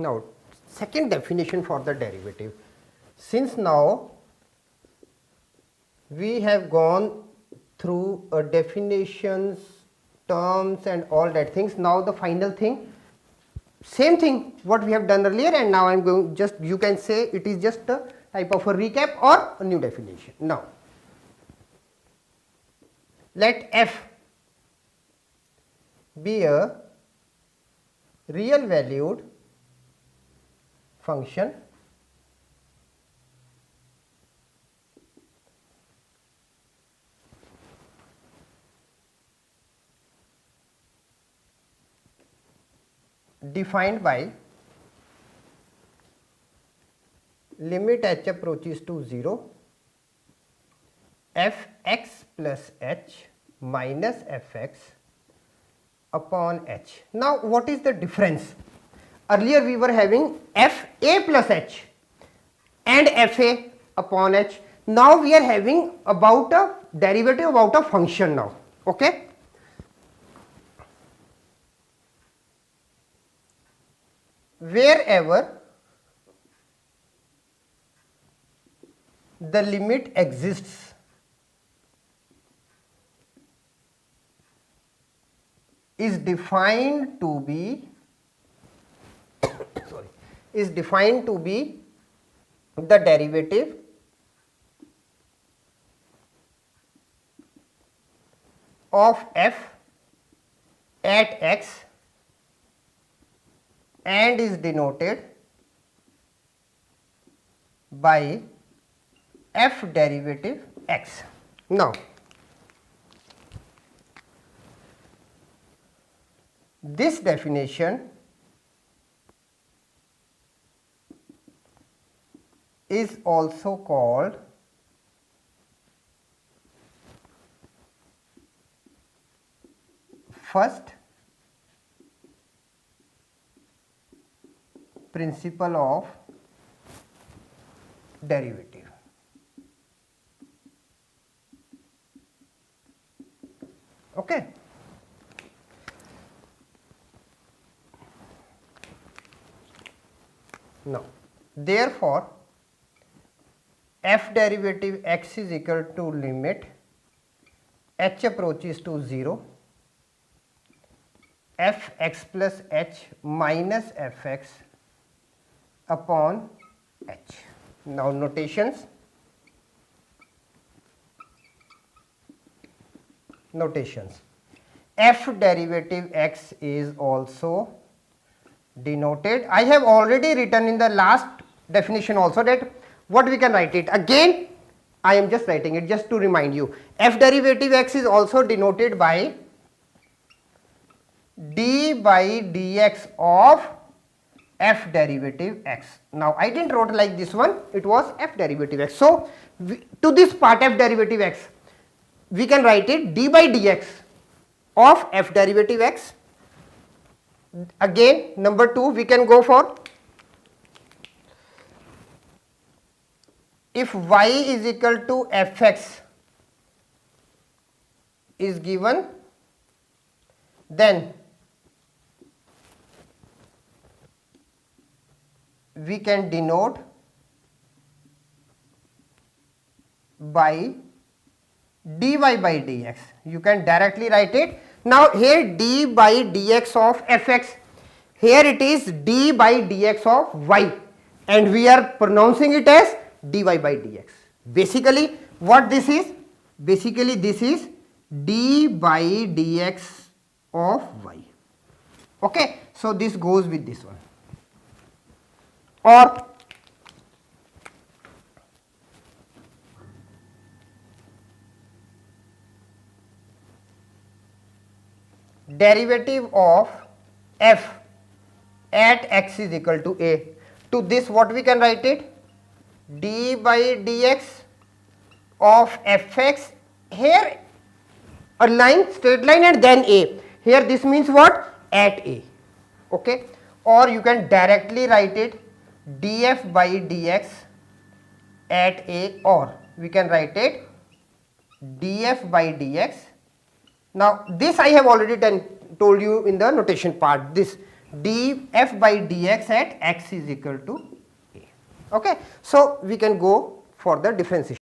Now second definition for the derivative. Since now we have gone through definitions, terms and all that things, now the final thing, same thing what we have done earlier, and now I am going, just you can say it is just a type of a recap or a new definition. Now let f be a real valued function defined by limit h approaches to 0 f x plus h minus f x upon h. Now what is the difference? Earlier we were having f a plus h and f a upon h. Now we are having about a derivative about a function now. Okay. Wherever the limit exists is defined to be the derivative of f at x and is denoted by f derivative x. Now this definition is also called first principle of derivative. Okay. Now therefore f derivative x is equal to limit h approaches to 0 f x plus h minus f x upon h. Now notations. F derivative x is also denoted. I have already written in the last definition also that what we can write it. Again I am just writing it just to remind you. F derivative x is also denoted by d by dx of f derivative x. Now I didn't wrote like this one, it was f derivative x. So to this part f derivative x we can write it d by dx of f derivative x. Again number 2 we can go for, if y is equal to fx is given, then we can denote by dy by dx. You can directly write it. Now here d by dx of fx, here it is d by dx of y and we are pronouncing it as dy by dx. Basically what this is? Basically this is d by dx of y. Okay. So this goes with this one. Or derivative of f at x is equal to a. To this what we can write it? D by dx of fx, here a line, straight line and then a. Here this means what? At a. Okay. Or you can directly write it df by dx at a, or we can write it df by dx. Now this I have already told you in the notation part, this df by dx at x is equal to a. Okay, so we can go for the differentiation.